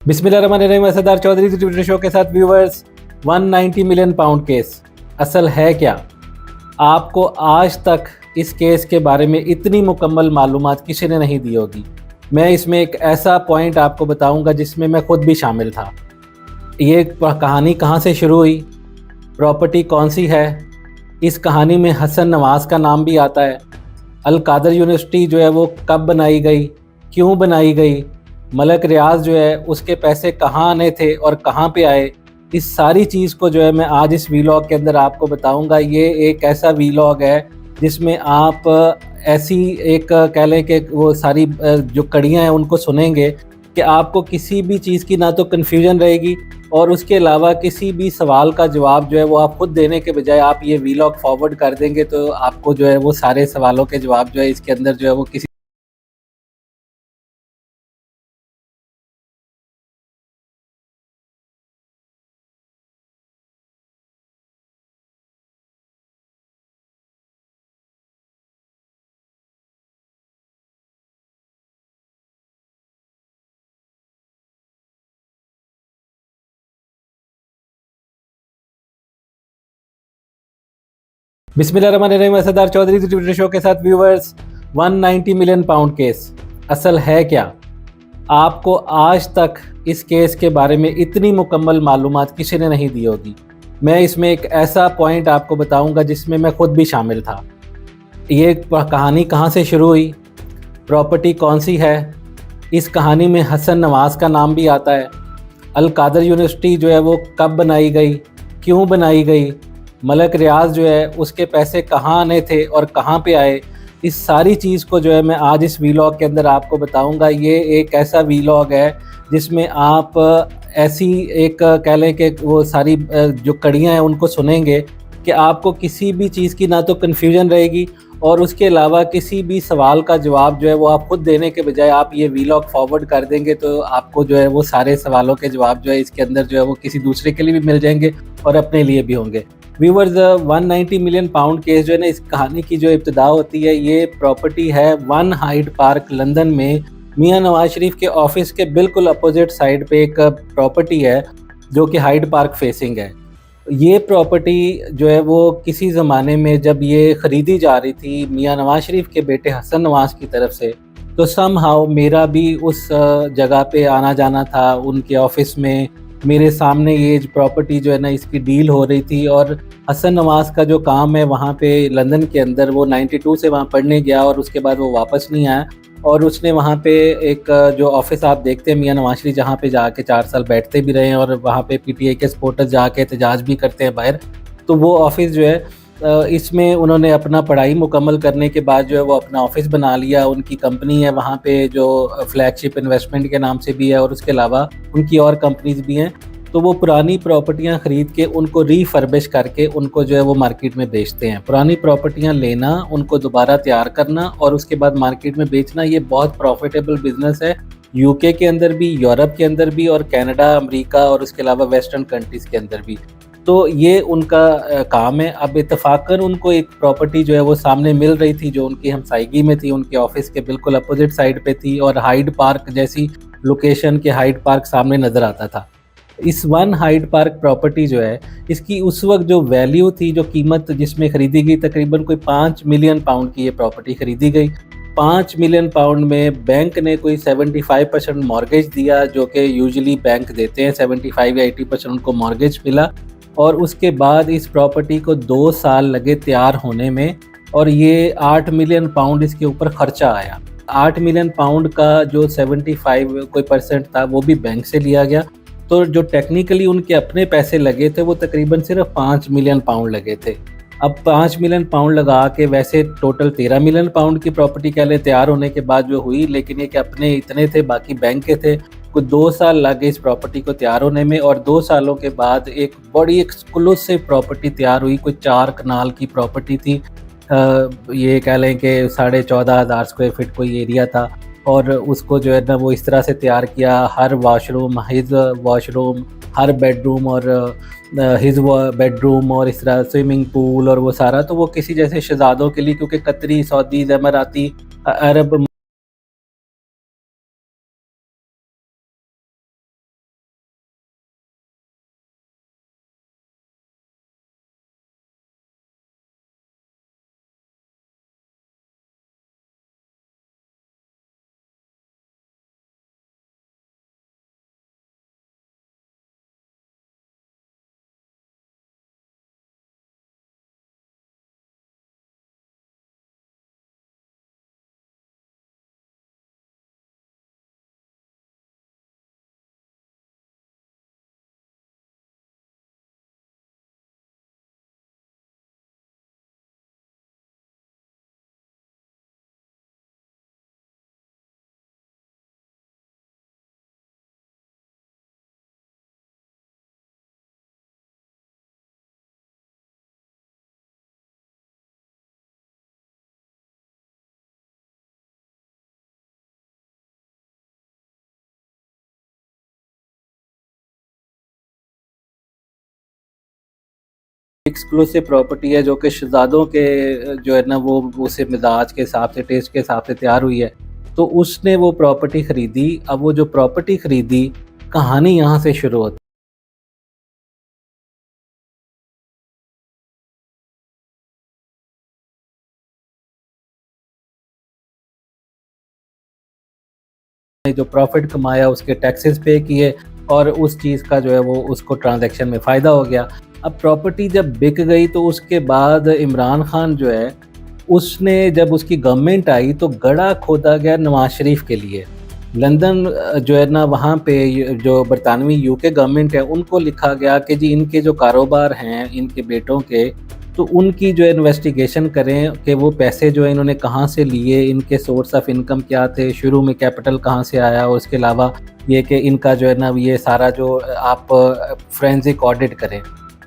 बिस्मिल्लाहिर्रहमानिर्रहीम। असरदार Chaudhary Twitter show के साथ व्यूवर्स। 190 मिलियन पाउंड केस असल है क्या? आपको आज तक इस केस के बारे में इतनी मुकम्मल मालूमात किसी ने नहीं दी होगी। मैं इसमें एक ऐसा पॉइंट आपको बताऊंगा जिसमें मैं खुद भी शामिल था। ये कहानी कहाँ से शुरू हुई, प्रॉपर्टी कौन सी है, इस कहानी में हसन नवाज़ का नाम भी आता है। अल कादर यूनिवर्सिटी जो है वो कब बनाई गई, क्यों बनाई गई, मलक रियाज जो है उसके पैसे कहाँ आने थे और कहाँ पे आए, इस सारी चीज़ को जो है मैं आज इस वीलॉग के अंदर आपको बताऊंगा। ये एक ऐसा वीलॉग है जिसमें आप ऐसी एक कह लें कि वो सारी जो कड़ियाँ हैं उनको सुनेंगे कि आपको किसी भी चीज़ की ना तो कन्फ्यूजन रहेगी और उसके अलावा किसी भी सवाल का जवाब जो है वो आप खुद देने के बजाय आप ये वीलॉग फॉरवर्ड कर देंगे तो आपको जो है वो सारे सवालों के जवाब जो है इसके अंदर जो है वो किसी बिस्मिल्लाहिर्रहमानिर्रहीम। असरदार चौधरी ट्विटर शो के साथ व्यूवर्स। 190 मिलियन पाउंड केस असल है क्या? आपको आज तक इस केस के बारे में इतनी मुकम्मल मालूमात किसी ने नहीं दी होगी। मैं इसमें एक ऐसा पॉइंट आपको बताऊंगा जिसमें मैं खुद भी शामिल था। ये कहानी कहाँ से शुरू हुई, प्रॉपर्टी कौन सी है, इस कहानी में हसन नवाज़ का नाम भी आता है। अल कादर यूनिवर्सिटी जो है वो कब बनाई गई, क्यों बनाई गई, मलक रियाज जो है उसके पैसे कहाँ आने थे और कहाँ पे आए, इस सारी चीज़ को जो है मैं आज इस वीलॉग के अंदर आपको बताऊंगा। ये एक ऐसा वीलॉग है जिसमें आप ऐसी एक कह लें कि वो सारी जो कड़ियाँ हैं उनको सुनेंगे कि आपको किसी भी चीज़ की ना तो कन्फ्यूजन रहेगी और उसके अलावा किसी भी सवाल का जवाब जो है वो आप खुद देने के बजाय आप ये वीलॉग फॉरवर्ड कर देंगे तो आपको जो है वो सारे सवालों के जवाब जो है इसके अंदर जो है वो किसी दूसरे के लिए भी मिल जाएंगे और अपने लिए भी होंगे। व्यूवर्स, 190 मिलियन पाउंड केस जो है ना, इस कहानी की जो इब्तिदा होती है ये प्रॉपर्टी है वन हाइड पार्क लंदन में। मियां नवाज शरीफ के ऑफिस के बिल्कुल अपोजिट साइड पे एक प्रॉपर्टी है जो कि हाइड पार्क फेसिंग है। ये प्रॉपर्टी जो है वो किसी ज़माने में जब ये ख़रीदी जा रही थी मियां नवाज शरीफ के बेटे हसन नवाज़ की तरफ से, तो समहाउ मेरा भी उस जगह पे आना जाना था उनके ऑफिस में। मेरे सामने ये प्रॉपर्टी जो है ना इसकी डील हो रही थी और हसन नवाज़ का जो काम है वहाँ पे लंदन के अंदर, वो 92 से वहाँ पढ़ने गया और उसके बाद वो वापस नहीं आया और उसने वहाँ पे एक जो ऑफिस आप देखते हैं मियां नवाज शरीफ जहाँ पे जाके 4 साल बैठते भी रहे हैं और वहाँ पे पीटीआई के सपोर्टर्स जाके एहतजाज भी करते हैं बाहर, तो वो ऑफिस जो है इसमें उन्होंने अपना पढ़ाई मुकम्मल करने के बाद जो है वो अपना ऑफिस बना लिया। उनकी कंपनी है वहाँ पे जो फ्लैगशिप इन्वेस्टमेंट के नाम से भी है और उसके अलावा उनकी और कंपनीज भी हैं। तो वो पुरानी प्रॉपर्टियाँ ख़रीद के उनको रीफर्बिश करके उनको जो है वो मार्केट में बेचते हैं। पुरानी प्रॉपर्टियाँ लेना, उनको दोबारा तैयार करना और उसके बाद मार्केट में बेचना, ये बहुत प्रॉफिटेबल बिजनेस है। यूके के अंदर भी, यूरोप के अंदर भी और कनाडा, अमेरिका और उसके अलावा वेस्टर्न कंट्रीज़ के अंदर भी। तो ये उनका काम है। अब इत्तफाकन उनको एक प्रॉपर्टी जो है वो सामने मिल रही थी जो उनकी हमसायगी में थी, उनके ऑफिस के बिल्कुल अपोजिट साइड पे थी और हाइड पार्क जैसी लोकेशन के हाइड पार्क सामने नज़र आता था। इस वन हाइड पार्क प्रॉपर्टी जो है इसकी उस वक्त जो वैल्यू थी, जो कीमत जिसमें ख़रीदी गई, तकरीबन कोई 5 मिलियन पाउंड की ये प्रॉपर्टी ख़रीदी गई। 5 मिलियन पाउंड में बैंक ने कोई 75% मॉर्गेज दिया, जो कि यूजुअली बैंक देते हैं। 75 या 80% उनको मॉर्गेज मिला और उसके बाद इस प्रॉपर्टी को 2 साल लगे तैयार होने में और ये 8 मिलियन पाउंड इसके ऊपर ख़र्चा आया। 8 मिलियन पाउंड का जो 75 कोई परसेंट था वो भी बैंक से लिया गया। तो जो टेक्निकली उनके अपने पैसे लगे थे वो तकरीबन सिर्फ 5 मिलियन पाउंड लगे थे। अब 5 मिलियन पाउंड लगा के वैसे टोटल 13 मिलियन पाउंड की प्रॉपर्टी कह लें तैयार होने के बाद जो हुई, लेकिन ये कि अपने इतने थे, बाकी बैंक के थे। कुछ 2 साल लगे इस प्रॉपर्टी को तैयार होने में और 2 सालों के बाद एक बड़ी एक्सक्लूसिव प्रॉपर्टी तैयार हुई। कोई 4 कनाल की प्रॉपर्टी थी। ये कह लें कि 14,500 स्क्वायर फीट कोई एरिया था और उसको जो है ना वो इस तरह से तैयार किया। हर वॉशरूम, हिज वॉशरूम, हर बेडरूम और हिज बेडरूम और इस तरह स्विमिंग पूल और वो सारा, तो वो किसी जैसे शहजादों के लिए, क्योंकि कतरी, सऊदी, अमाराती, अरब एक्सक्लूसिव प्रॉपर्टी है जो कि शहजादों के जो है ना वो उसे मिजाज के हिसाब से, टेस्ट के हिसाब से तैयार हुई है। तो उसने वो प्रॉपर्टी खरीदी। अब वो जो प्रॉपर्टी खरीदी, कहानी यहाँ से शुरू होती है। जो प्रॉफिट कमाया उसके टैक्सेस पे किए और उस चीज़ का जो है वो उसको ट्रांजैक्शन में फ़ायदा हो गया। अब प्रॉपर्टी जब बिक गई तो उसके बाद इमरान खान जो है उसने, जब उसकी गवर्नमेंट आई तो गड़ा खोदा गया नवाज शरीफ के लिए। लंदन जो है ना वहाँ पे जो बरतानवी यूके गवर्नमेंट है उनको लिखा गया कि जी इनके जो कारोबार हैं इनके बेटों के, तो उनकी जो है इन्वेस्टिगेशन करें कि वो पैसे जो है इन्होंने कहाँ से लिए, इनके सोर्स ऑफ इनकम क्या थे, शुरू में कैपिटल कहाँ से आया, और उसके अलावा ये कि इनका जो है ना ये सारा जो आप फोरेंसिक ऑडिट करें।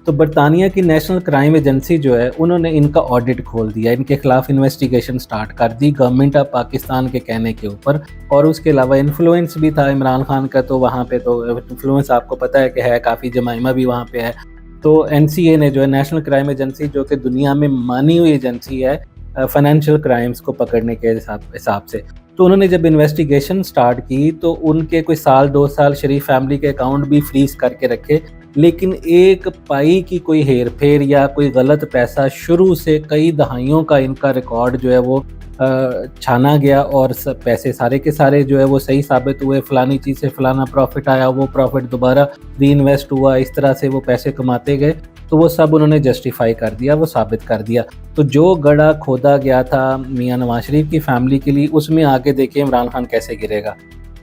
तो बरतानिया की नेशनल क्राइम एजेंसी जो है उन्होंने इनका ऑडिट खोल दिया, इनके खिलाफ इन्वेस्टिगेशन स्टार्ट कर दी गवर्नमेंट ऑफ पाकिस्तान के कहने के ऊपर। और उसके अलावा इन्फ्लुएंस भी था इमरान खान का, तो वहाँ पे तो इन्फ्लुएंस आपको पता है कि है काफ़ी, जमाइमा भी वहाँ पे है। तो एनसीए ने जो है नेशनल क्राइम एजेंसी, जो कि दुनिया में मानी हुई एजेंसी है फाइनेंशियल क्राइम्स को पकड़ने के हिसाब से, तो उन्होंने जब इन्वेस्टिगेशन स्टार्ट की तो उनके कोई साल 2 साल शरीफ फैमिली के अकाउंट भी फ्रीज करके रखे, लेकिन एक पाई की कोई हेर फेर या कोई गलत पैसा, शुरू से कई दहाइयों का इनका रिकॉर्ड जो है वो छाना गया और पैसे सारे के सारे जो है वो सही साबित हुए। फलानी चीज़ से फलाना प्रॉफिट आया, वो प्रॉफिट दोबारा री इन्वेस्ट हुआ, इस तरह से वो पैसे कमाते गए। तो वो सब उन्होंने जस्टिफाई कर दिया, वो साबित कर दिया। तो जो गड़ा खोदा गया था मियां नवाज शरीफ की फैमिली के लिए, उसमें आगे देखिए इमरान खान कैसे गिरेगा।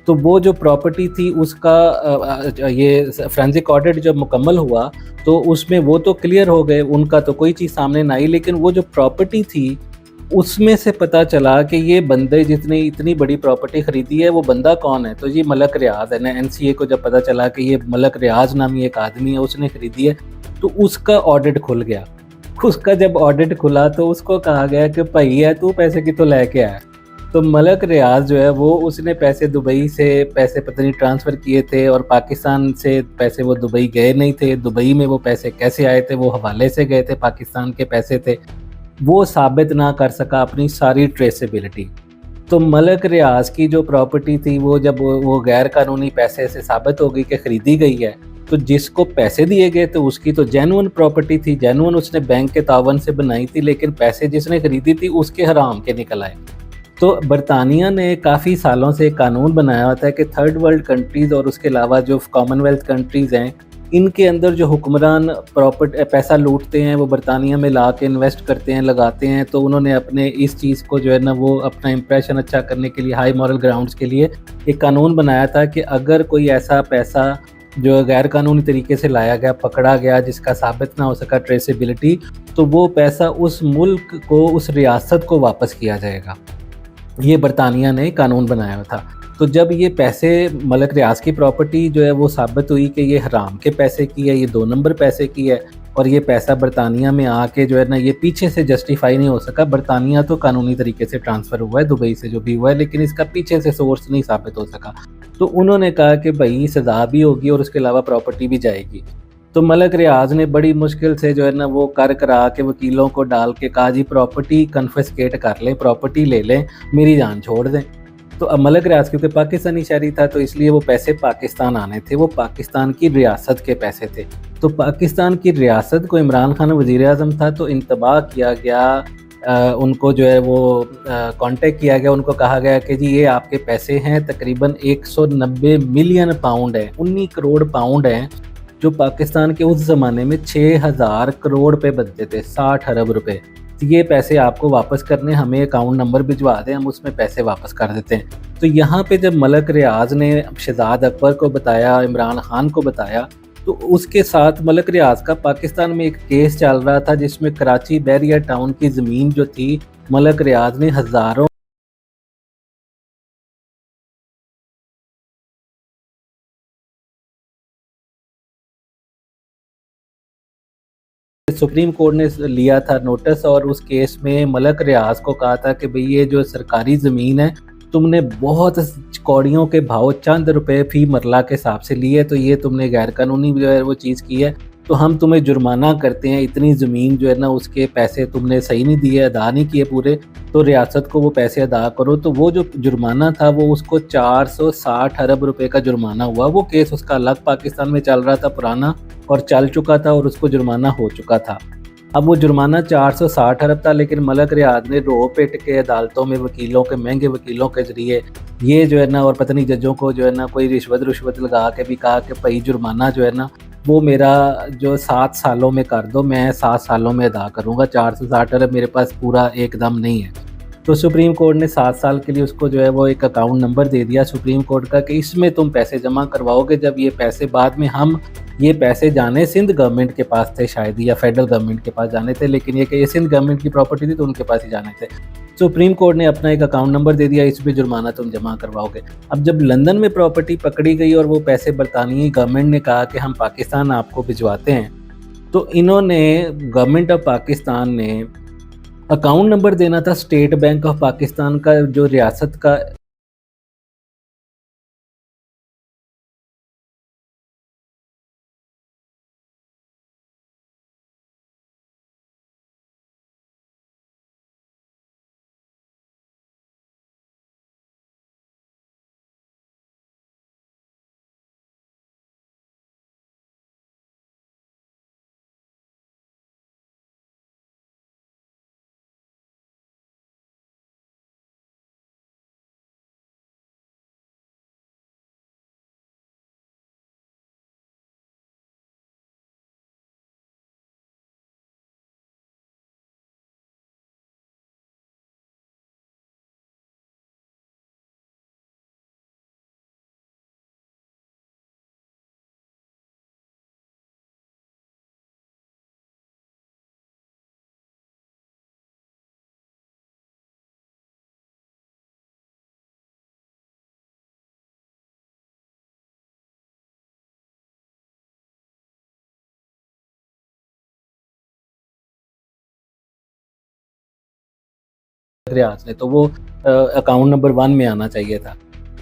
तो वो जो प्रॉपर्टी थी उसका ये फोरेंसिक ऑडिट जब मुकम्मल हुआ तो उसमें वो तो क्लियर हो गए, उनका तो कोई चीज़ सामने ना आई, लेकिन वो जो प्रॉपर्टी थी उसमें से पता चला कि ये बंदे जितने इतनी बड़ी प्रॉपर्टी खरीदी है वो बंदा कौन है। तो ये मलक रियाज है ना। एनसीए को जब पता चला कि ये मलक रियाज नामी एक आदमी है उसने खरीदी है, तो उसका ऑडिट खुल गया। उसका जब ऑडिट खुला तो उसको कहा गया कि भाई है तू पैसे कितों लेके आया। तो मलक रियाज जो है वो उसने पैसे दुबई से पैसे पता नहीं ट्रांसफ़र किए थे और पाकिस्तान से पैसे वो दुबई गए नहीं थे। दुबई में वो पैसे कैसे आए थे, वो हवाले से गए थे, पाकिस्तान के पैसे थे, वो साबित ना कर सका अपनी सारी ट्रेसेबिलिटी। तो मलक रियाज की जो प्रॉपर्टी थी वो जब वो गैर कानूनी पैसे से साबित हो गई कि ख़रीदी गई है, तो जिसको पैसे दिए गए तो उसकी तो जेन्युइन प्रॉपर्टी थी, जेन्युइन उसने बैंक के तावन से बनाई थी, लेकिन पैसे जिसने खरीदी थी उसके हराम के निकल आए। तो बरतानिया ने काफ़ी सालों से एक कानून बनाया होता है कि थर्ड वर्ल्ड कंट्रीज़ और उसके अलावा जो कॉमनवेल्थ कंट्रीज़ हैं, इनके अंदर जो हुक्मरान पैसा लूटते हैं वो बरतानिया में ला के इन्वेस्ट करते हैं, लगाते हैं। तो उन्होंने अपने इस चीज़ को जो है ना वो अपना इंप्रेशन अच्छा करने के लिए, हाई मॉरल ग्राउंड्स के लिए एक कानून बनाया था कि अगर कोई ऐसा पैसा जो गैर कानूनी तरीके से लाया गया, पकड़ा गया, जिसका साबित ना हो सका ट्रेसेबिलिटी, तो वो पैसा उस मुल्क को, उस रियासत को वापस किया जाएगा। ये बरतानिया ने कानून बनाया था। तो जब ये पैसे, मलक रियाज की प्रॉपर्टी जो है वो साबित हुई कि ये हराम के पैसे की है, ये 2 नंबर पैसे की है, और ये पैसा बरतानिया में आके जो है ना ये पीछे से जस्टिफाई नहीं हो सका। बरतानिया तो कानूनी तरीके से ट्रांसफ़र हुआ है दुबई से जो भी हुआ है, लेकिन इसका पीछे से सोर्स नहीं साबित हो सका। तो उन्होंने कहा कि भाई सज़ा भी होगी और उसके अलावा प्रॉपर्टी भी जाएगी। तो मलक रियाज ने बड़ी मुश्किल से जो है ना वो कर करा के वकीलों को डाल के कहा जी प्रॉपर्टी कन्फिस्केट कर लें, प्रॉपर्टी ले लें, मेरी जान छोड़ दें। तो अब मलक रियाज क्योंकि पाकिस्तानी शहरी था तो इसलिए वो पैसे पाकिस्तान आने थे, वो पाकिस्तान की रियासत के पैसे थे। तो पाकिस्तान की रियासत को इमरान खान वज़ीर आज़म था तो इंतबाह किया गया, उनको जो है वो कांटेक्ट किया गया, उनको कहा गया कि जी ये आपके पैसे हैं, तकरीबन 190 मिलियन पाउंड है, 19 करोड़ पाउंड हैं, जो पाकिस्तान के उस ज़माने में 6000 करोड़ पे बनते थे, 60 अरब रुपए। तो ये पैसे आपको वापस करने, हमें अकाउंट नंबर भिजवा दें, हम उसमें पैसे वापस कर देते हैं। तो यहाँ पे जब मलक रियाज ने शहजाद अकबर को बताया, इमरान खान को बताया, तो उसके साथ मलक रियाज का पाकिस्तान में एक केस चल रहा था जिसमें कराची बैरियर टाउन की ज़मीन जो थी, मलक रियाज ने हज़ारों सुप्रीम कोर्ट ने लिया था नोटिस, और उस केस में मलक रियाज को कहा था कि भाई ये जो सरकारी ज़मीन है तुमने बहुत कौड़ियों के भाव, चंद रुपए फी मरला के हिसाब से लिए, तो ये तुमने गैर कानूनी जो है वो चीज़ की है। तो हम तुम्हें जुर्माना करते हैं, इतनी ज़मीन जो है ना उसके पैसे तुमने सही नहीं दिए, अदा नहीं किए पूरे, तो रियासत को वो पैसे अदा करो। तो वो जो जुर्माना था वो उसको 460 अरब रुपए का जुर्माना हुआ। वो केस उसका अलग पाकिस्तान में चल रहा था, पुराना, और चल चुका था और उसको जुर्माना हो चुका था। अब वो जुर्माना 460 अरब था, लेकिन मलक रियाज ने रो पिट के अदालतों में वकीलों के, महंगे वकीलों के ज़रिए ये जो है ना, और पता नहीं जजों को जो है ना कोई रिश्वत लगा के भी कहा कि भाई जुर्माना जो है ना वो मेरा जो 7 सालों में कर दो, मैं 7 सालों में अदा करूँगा, 460 अरब मेरे पास पूरा एकदम नहीं है। तो सुप्रीम कोर्ट ने 7 साल के लिए उसको जो है वो एक अकाउंट नंबर दे दिया सुप्रीम कोर्ट का कि इसमें तुम पैसे जमा करवाओगे। जब ये पैसे बाद में ये पैसे जाने सिंध गवर्नमेंट के पास थे शायद, या फेडरल गवर्नमेंट के पास जाने थे, लेकिन ये कि ये सिंध गवर्नमेंट की प्रॉपर्टी थी तो उनके पास ही जाने थे। सुप्रीम कोर्ट ने अपना एक अकाउंट नंबर दे दिया, इस पे जुर्माना तुम जमा करवाओगे। अब जब लंदन में प्रॉपर्टी पकड़ी गई और वो पैसे बरतानिया गवर्नमेंट ने कहा कि हम पाकिस्तान आपको भिजवाते हैं, तो इन्होंने, गवर्नमेंट ऑफ पाकिस्तान ने अकाउंट नंबर देना था स्टेट बैंक ऑफ पाकिस्तान का, जो रियासत का रियाज ने, तो वो अकाउंट नंबर 1 में आना चाहिए था।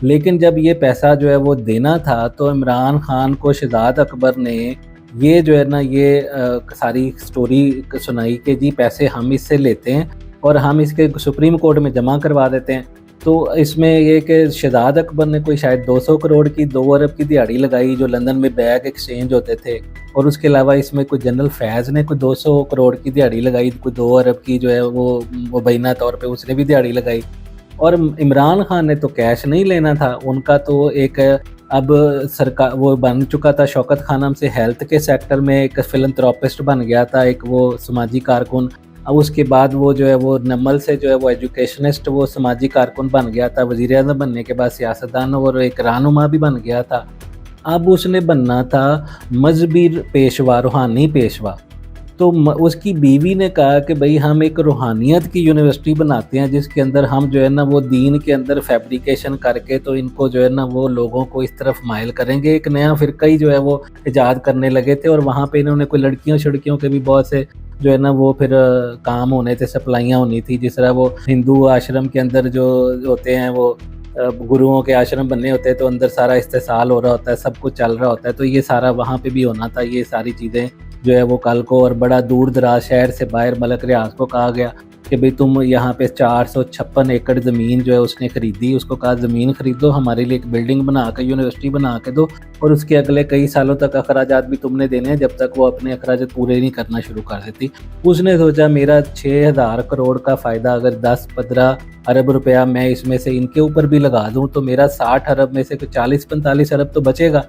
लेकिन जब ये पैसा जो है वो देना था, तो इमरान खान को शहजाद अकबर ने ये जो है ना ये सारी स्टोरी सुनाई कि जी पैसे हम इससे लेते हैं और हम इसके सुप्रीम कोर्ट में जमा करवा देते हैं। तो इसमें ये कि शहजाद अकबर ने कोई शायद 200 करोड़ की, 2 अरब की दिहाड़ी लगाई जो लंदन में बैग एक्सचेंज होते थे, और उसके अलावा इसमें कोई जनरल फैज़ ने कोई 200 करोड़ की दिहाड़ी लगाई, कोई 2 अरब की जो है वो मुबैना तौर पे उसने भी दिहाड़ी लगाई। और इमरान खान ने तो कैश नहीं लेना था, उनका तो एक अब सरकार वो बन चुका था, शौकत खानम से हेल्थ के सेक्टर में एक फिलंथ्रोपिस्ट बन गया था, एक वो समाजी कारकुन। अब उसके बाद वो जो है वो नमल से जो है वो एजुकेशनिस्ट, वो समाजी कारकुन बन गया था, वज़ीर आज़म बनने के बाद सियासतदान और एक रहनुमा भी बन गया था। अब उसने बनना था मजहबी पेशवा, रूहानी पेशवा। तो उसकी बीवी ने कहा कि भाई हम एक रूहानियत की यूनिवर्सिटी बनाते हैं जिसके अंदर हम जो है ना वो दीन के अंदर फैब्रिकेशन करके तो इनको जो है ना वो लोगों को इस तरफ माइल करेंगे। एक नया फ़िरका ही जो है वो इजाद करने लगे थे, और वहाँ पे इन्होंने कोई लड़कियों शड़कियों के भी बहुत से जो है ना वो फिर काम होने थे, सप्लाइयाँ होनी थी। जिस तरह वो हिंदू आश्रम के अंदर जो होते हैं वो गुरुओं के आश्रम बनने होते हैं, तो अंदर सारा इस्तेसाल हो रहा होता है, सब कुछ चल रहा होता है, तो ये सारा वहाँ पे भी होना था। ये सारी चीज़ें जो है वो कल को, और बड़ा दूर दराज शहर से बाहर मलक रियाज को कहा गया कि भाई तुम यहाँ पे 456 एकड़ ज़मीन जो है उसने ख़रीदी, उसको कहा ज़मीन ख़रीदो, हमारे लिए एक बिल्डिंग बना के, यूनिवर्सिटी बना के दो, और उसके अगले कई सालों तक अखराजात भी तुमने देने हैं जब तक वो अपने अखराजात पूरे नहीं करना शुरू कर देती। उसने सोचा मेरा 6000 करोड़ का फ़ायदा अगर 10-15 अरब रुपया मैं इसमें से इनके ऊपर भी लगा दूँ तो मेरा 60 अरब में से 40-45 अरब तो बचेगा।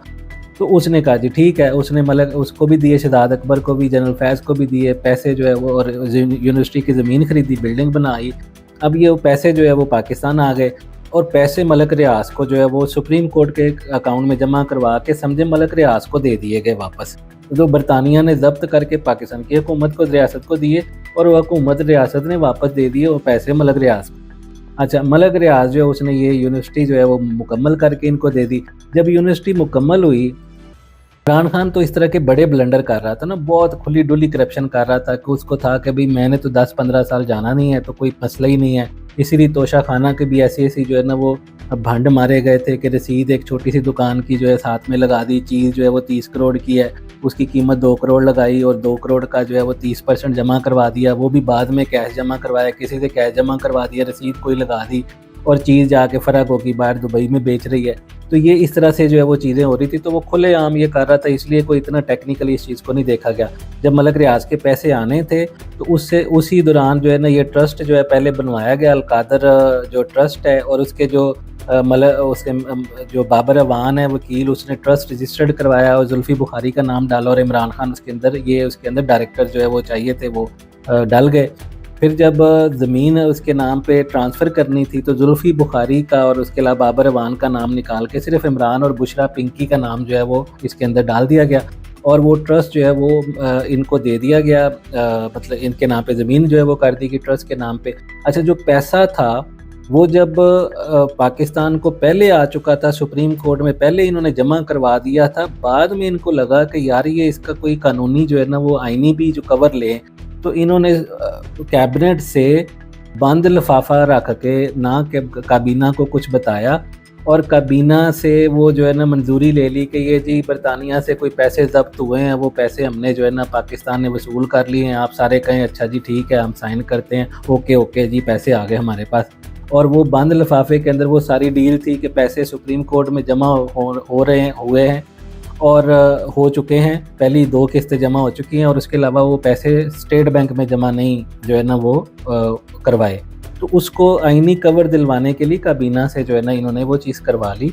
तो उसने कहा जी ठीक है। उसने मतलब उसको भी दिए, शहजाद अकबर को भी, जनरल फैज़ को भी दिए पैसे जो है वो, और यूनिवर्सिटी की ज़मीन खरीदी, बिल्डिंग बनाई। अब ये पैसे जो है वो पाकिस्तान आ गए, और पैसे मलक रियाज को जो है वो सुप्रीम कोर्ट के अकाउंट में जमा करवा के समझे मलक रियाज को दे दिए गए वापस। जो बरतानिया ने जब्त करके पाकिस्तान की हुकूमत को, रियासत को दिए, और वह हुकूमत रियासत ने वापस दे दिए वो पैसे मलक रियाज को। अच्छा, मलक रियाज जो है उसने ये यूनिवर्सिटी जो है वो मुकम्मल करके इनको दे दी। जब यूनिवर्सिटी मुकम्मल हुई, इमरान खान तो इस तरह के बड़े ब्लंडर कर रहा था ना, बहुत खुली डुली करप्शन कर रहा था कि उसको था कि भाई मैंने तो 10-15 साल जाना नहीं है तो कोई मसला ही नहीं है। इसीलिए तोशा खाना के भी ऐसी जो है ना वो भंड मारे गए थे कि रसीद एक छोटी सी दुकान की जो है साथ में लगा दी, चीज़ जो है वो 30 करोड़ की है, उसकी कीमत 2 करोड़ लगाई और 2 करोड़ का जो है वो 30% जमा करवा दिया, वो भी बाद में कैश जमा करवाया, किसी से कैश जमा करवा दिया, रसीद कोई लगा दी और चीज़ जाके फ़र्क होगी बाहर दुबई में बेच रही है। तो ये इस तरह से जो है वो चीज़ें हो रही थी, तो वो खुलेआम ये कर रहा था, इसलिए कोई इतना टेक्निकली इस चीज़ को नहीं देखा गया। जब मलक रियाज के पैसे आने थे तो उससे उसी दौरान जो है ना ये ट्रस्ट जो है पहले बनवाया गया, अलकादर जो ट्रस्ट है, और उसके जो जो बाबर अवान है वकील, उसने ट्रस्ट रजिस्टर्ड करवाया और जुल्फ़ी बुखारी का नाम डाला और इमरान खान उसके अंदर डायरेक्टर जो है वो चाहिए थे, वो डल गए। फिर जब ज़मीन उसके नाम पे ट्रांसफ़र करनी थी तो जुल्फ़ी बुखारी का और उसके अलावा बाबर अवान का नाम निकाल के सिर्फ इमरान और बुशरा पिंकी का नाम जो है वो इसके अंदर डाल दिया गया और वो ट्रस्ट जो है वो इनको दे दिया गया, मतलब इनके नाम पे ज़मीन जो है वो कर दी गई ट्रस्ट के नाम पे। अच्छा, जो पैसा था वो जब पाकिस्तान को पहले आ चुका था, सुप्रीम कोर्ट में पहले इन्होंने जमा करवा दिया था, बाद में इनको लगा कि यार ये इसका कोई कानूनी जो है ना वो आईनी भी जो कवर ले, तो इन्होंने कैबिनेट से बंद लिफाफा रख के ना काबीना को कुछ बताया और काबीना से वो जो है ना मंजूरी ले ली कि ये जी बरतानिया से कोई पैसे ज़ब्त हुए हैं, वो पैसे हमने जो है ना पाकिस्तान ने वसूल कर लिए हैं। आप सारे कहें अच्छा जी ठीक है, हम साइन करते हैं, ओके ओके जी पैसे आ गए हमारे पास। और वो बंद लिफाफे के अंदर वो सारी डील थी कि पैसे सुप्रीम कोर्ट में जमा हुए हैं और हो चुके हैं, पहली 2 किस्तें जमा हो चुकी हैं और उसके अलावा वो पैसे स्टेट बैंक में जमा नहीं जो है ना वो करवाए। तो उसको आईनी कवर दिलवाने के लिए काबीना से जो है ना इन्होंने वो चीज़ करवा ली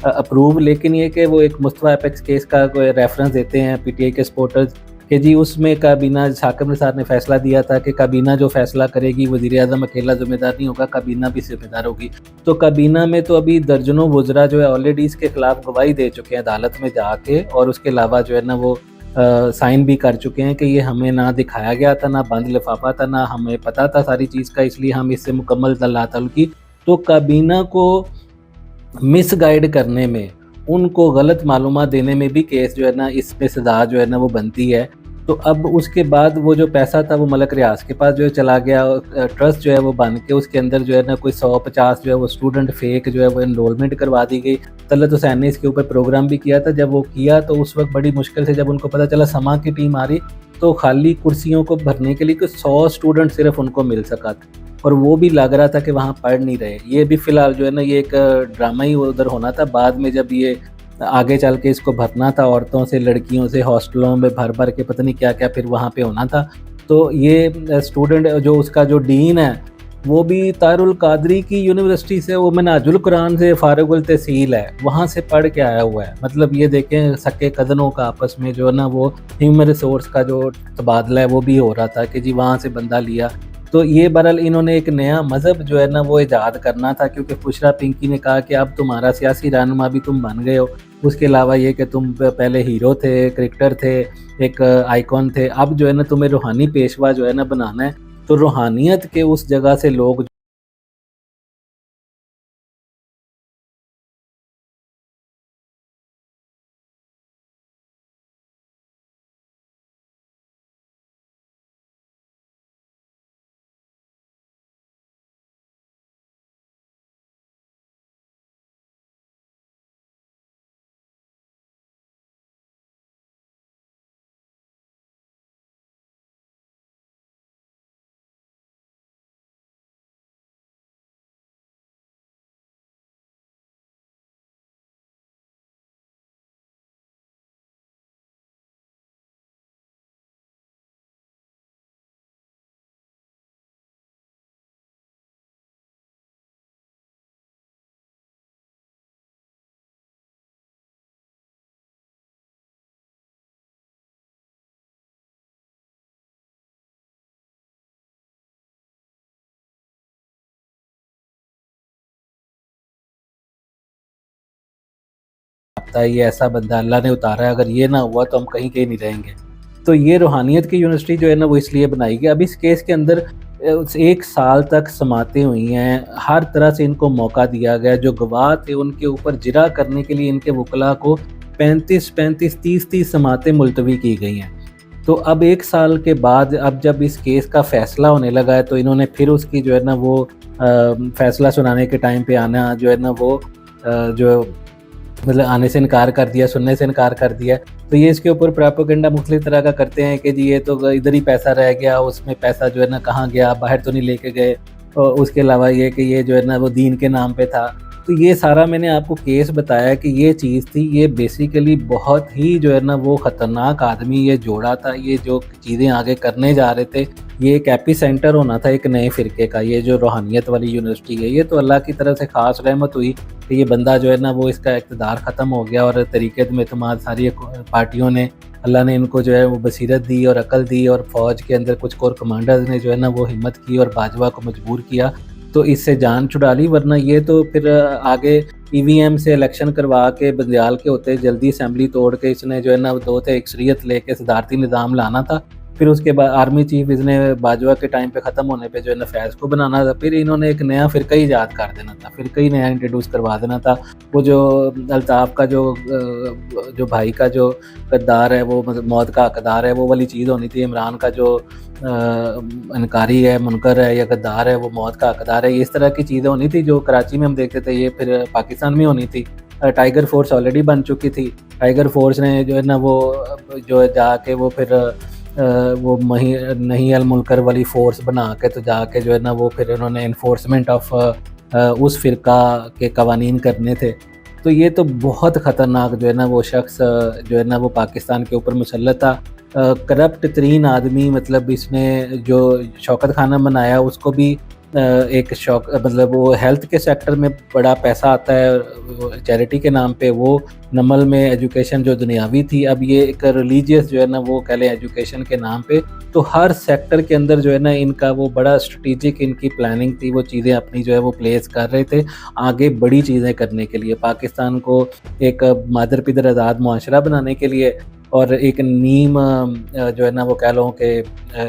अप्रूव। लेकिन ये कि वो एक मुस्तफ़ा एपेक्स केस का कोई रेफरेंस देते हैं पीटीआई के सपोर्टर्स कि जी उसमें काबीना साकिब निसार ने फैसला दिया था कि काबीना जो फैसला करेगी वज़ीर-ए-आज़म अकेला ज़िम्मेदार नहीं होगा, काबीना भी ज़िम्मेदार होगी। तो काबीना में तो अभी दर्जनों वज़रा जो है ऑलरेडी इसके खिलाफ गवाही दे चुके हैं अदालत में जाके और उसके अलावा जो है ना वो साइन भी कर चुके हैं कि ये हमें ना दिखाया गया था, ना बंद लिफाफा था, ना हमें पता था सारी चीज़ का, इसलिए हम इससे मुकम्मल तल्ला-तल की। तो काबीना को मिसगाइड करने में, उनको गलत मालूमात देने में भी केस जो है ना इसमें सज़ा जो है ना वो बनती है। तो अब उसके बाद वो जो पैसा था वो मलक रियाज के पास जो है चला गया, ट्रस्ट जो है वो बन के उसके अंदर जो है ना कोई 150 जो है वो स्टूडेंट फेक जो है वो एनरोलमेंट करवा दी गई। तलत हुसैन ने इसके ऊपर प्रोग्राम भी किया था, जब वो किया तो उस वक्त बड़ी मुश्किल से जब उनको पता चला समा की टीम आ रही तो खाली कुर्सियों को भरने के लिए 100 स्टूडेंट सिर्फ उनको मिल सका था और वो भी लग रहा था कि वहाँ पढ़ नहीं रहे। ये भी फ़िलहाल जो है ना ये एक ड्रामा ही उधर होना था, बाद में जब ये आगे चल के इसको भरना था औरतों से, लड़कियों से, हॉस्टलों में भर भर के पता नहीं क्या क्या फिर वहाँ पे होना था। तो ये स्टूडेंट जो उसका जो डीन है वो भी तारुल कादरी की यूनिवर्सिटी से, वो मनाजुल कुरान से फारिगुल तहसील है, वहाँ से पढ़ के आया हुआ है। मतलब ये देखें सक्के कज़नों का आपस में जो है ना वो ह्यूमन रिसोर्स का जो तबादला है वो भी हो रहा था कि जी वहाँ से बंदा लिया। तो ये बहरहाल इन्होंने एक नया मज़हब जो है ना वो ईजाद करना था, क्योंकि बुशरा पिंकी ने कहा कि अब तुम्हारा सियासी रहनुमा भी तुम बन गए हो, उसके अलावा ये कि तुम पहले हीरो थे, क्रिकेटर थे, एक आइकॉन थे, अब जो है ना तुम्हें रूहानी पेशवा जो है ना बनाना है। तो रूहानियत के उस जगह से लोग ये ऐसा बंदा अल्लाह ने उतारा है, अगर ये ना हुआ तो हम कहीं कहीं नहीं रहेंगे। तो ये रूहानियत की यूनिवर्सिटी जो है ना वो इसलिए बनाई गई। अब इस केस के अंदर 1 साल तक समातें हुई हैं, हर तरह से इनको मौका दिया गया। जो गवाह थे उनके ऊपर जिरा करने के लिए इनके वकला को 35-35, 30-30 समातें मुलतवी की गई हैं। तो अब 1 साल के बाद अब जब इस केस का फ़ैसला होने लगा है तो इन्होंने फिर उसकी जो है ना वो फ़ैसला सुनाने के टाइम पे आना जो है ना वो जो मतलब आने से इनकार कर दिया, सुनने से इनकार कर दिया। तो ये इसके ऊपर प्रोपेगेंडा मुख्तलिफ तरह का करते हैं कि जी ये तो इधर ही पैसा रह गया, उसमें पैसा जो है ना कहाँ गया, बाहर तो नहीं लेके गए। और उसके अलावा ये कि ये जो है ना वो दीन के नाम पे था। तो ये सारा मैंने आपको केस बताया कि ये चीज़ थी, ये बेसिकली बहुत ही जो है ना वो ख़तरनाक आदमी ये जोड़ा था। ये जो चीज़ें आगे करने जा रहे थे, ये एक एपी सेंटर होना था एक नए फ़िरके का। ये जो रूहानियत वाली यूनिवर्सिटी है, ये तो अल्लाह की तरफ से ख़ास रहमत हुई कि ये बंदा जो है ना वो इसका इक़्तिदार ख़त्म हो गया और तरीक़त में एतमाद सारी पार्टियों ने, अल्लाह ने इनको जो है वो बसीरत दी और अक़ल दी, और फ़ौज के अंदर कुछ कोर कमांडर्स ने जो है ना वो हिम्मत की और बाजवा को मजबूर किया, तो इससे जान छुड़ा ली। वरना ये तो फिर आगे ईवीएम से इलेक्शन करवा के बंदियाल के होते जल्दी असेंबली तोड़ के इसने जो है ना 2 थे अक्सरियत लेके सदारती निज़ाम लाना था। फिर उसके बाद आर्मी चीफ इसने बाजवा के टाइम पे ख़त्म होने पे जो है ना फैज़ को बनाना था। फिर इन्होंने एक नया फ़िरका ही ईजाद कर देना था, फ़िरका ही नया इंट्रोड्यूस करवा देना था। वो जो अल्ताफ़ का जो भाई का जो गद्दार है, वो मतलब मौत का हकदार है, वो वाली चीज़ होनी थी। इमरान का जो इनकारी है, मुनकर है या गद्दार है, वो मौत का हकदार है। इस तरह की चीज़ें होनी थी जो कराची में हम देखते थे, ये फिर पाकिस्तान में होनी थी। टाइगर फोर्स ऑलरेडी बन चुकी थी। टाइगर फोर्स ने जो है ना वो जो है जाके वो फिर वो नहीं अल मुनकर वाली फ़ोर्स बना के तो जाके जो है ना वो फिर उन्होंने इन्फोर्समेंट ऑफ उस फ़िरका के कवानीन करने थे। तो ये तो बहुत ख़तरनाक जो है ना वो शख्स जो है ना वो पाकिस्तान के ऊपर मुसल्लत था। करप्ट तरीन आदमी, मतलब इसने जो शौकत खाना बनाया उसको भी एक शौक, मतलब वो हेल्थ के सेक्टर में बड़ा पैसा आता है चैरिटी के नाम पे। वो नमल में एजुकेशन जो दुनियावी थी, अब ये एक रिलीजियस जो है ना वो कह लें एजुकेशन के नाम पे। तो हर सेक्टर के अंदर जो है ना इनका वो बड़ा स्ट्रेटेजिक इनकी प्लानिंग थी। वो चीज़ें अपनी जो है वो प्लेस कर रहे थे आगे बड़ी चीज़ें करने के लिए, पाकिस्तान को एक मादर पिदर आज़ाद मुआशरा बनाने के लिए, और एक नीम जो है ना वो कह लो कि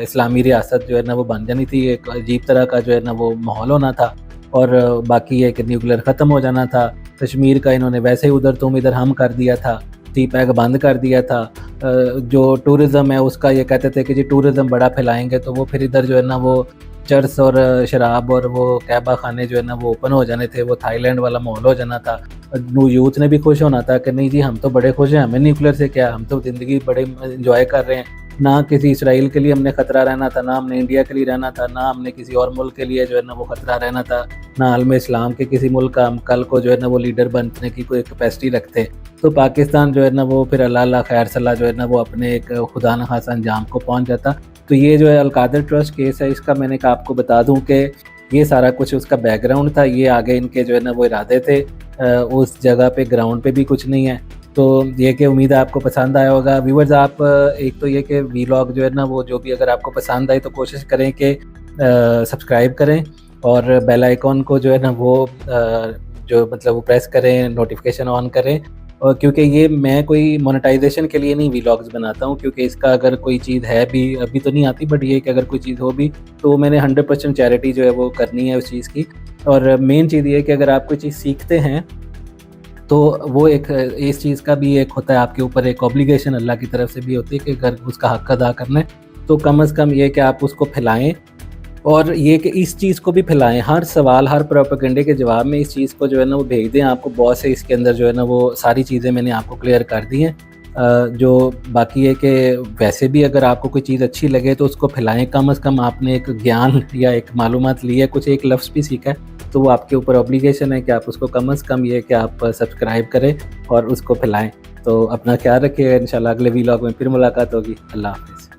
इस्लामी रियासत जो है ना वो बन जानी थी। एक अजीब तरह का जो है ना वो माहौल होना था, और बाकी एक न्यूक्लियर ख़त्म हो जाना था। कश्मीर का इन्होंने वैसे ही उधर तुम इधर हम कर दिया था, टी पैक बंद कर दिया था। जो टूरिज़्म है उसका ये कहते थे कि जी टूरिज़्म बड़ा फैलाएंगे, तो वो फिर इधर जो है ना वो चर्स और शराब और वो कहबा खाने जो है ना वो ओपन हो जाने थे। वो थाईलैंड वाला माहौल हो जाना था। यूथ ने भी खुश होना था कि नहीं जी हम तो बड़े खुश हैं, हमें न्यूक्लियर से क्या, हम तो ज़िंदगी बड़े इंजॉय कर रहे हैं। ना किसी इसराइल के लिए हमने ख़तरा रहना था, ना हमने इंडिया के लिए रहना था, ना हमने किसी और मुल्क के लिए जो है ना वो ख़तरा रहना था, ना आलम इस्लाम के किसी मुल्क का हम कल को जो है ना वो लीडर बनने की कोई कैपेसिटी रखते। तो पाकिस्तान जो है ना वो फिर अल्लाह खैर सलाह जो है ना वो अपने एक खुदा न खासा अंजाम को पहुँच जाता। तो ये जो है अलकादर ट्रस्ट केस है, इसका मैंने कहा आपको बता दूं कि ये सारा कुछ उसका बैकग्राउंड था। ये आगे इनके जो है ना वो इरादे थे, उस जगह पे ग्राउंड पे भी कुछ नहीं है। तो ये कि उम्मीद है आपको पसंद आया होगा व्यूअर्स। आप एक तो ये कि वीलॉग जो है ना वो जो भी अगर आपको पसंद आए तो कोशिश करें कि सब्सक्राइब करें और बेल आइकॉन को जो है ना वो जो मतलब वो प्रेस करें, नोटिफिकेशन ऑन करें। और क्योंकि ये मैं कोई मोनेटाइजेशन के लिए नहीं वीलॉग्स बनाता हूँ, क्योंकि इसका अगर कोई चीज़ है भी, अभी तो नहीं आती, बट ये कि अगर कोई चीज़ हो भी तो मैंने 100% चैरिटी जो है वो करनी है उस चीज़ की। और मेन चीज़ ये है कि अगर आप कोई चीज़ सीखते हैं तो वो एक इस चीज़ का भी एक होता है आपके ऊपर एक ऑब्लिगेशन अल्लाह की तरफ से भी होती है कि अगर उसका हक़ अदा करना है तो कम से कम ये कि आप उसको फैलाएँ, और ये कि इस चीज़ को भी फैलाएँ। हर सवाल, हर प्रोपेगेंडे के जवाब में इस चीज़ को जो है ना वो भेज दें। आपको बहुत से इसके अंदर जो है ना वो सारी चीज़ें मैंने आपको क्लियर कर दी हैं। जो बाकी है कि वैसे भी अगर आपको कोई चीज़ अच्छी लगे तो उसको फैलाएँ। कम से कम आपने एक ज्ञान या एक मालूमात ली है, कुछ एक लफ्ज़ भी सीखा है, तो वो आपके ऊपर ऑब्लिगेशन है कि आप उसको कम से कम ये कि आप सब्सक्राइब करें और उसको फैलाएँ। तो अपना ख्याल रखिएगा। इंशाल्लाह अगले वीलॉग में फिर मुलाकात होगी। अल्लाह हाफ़िज़।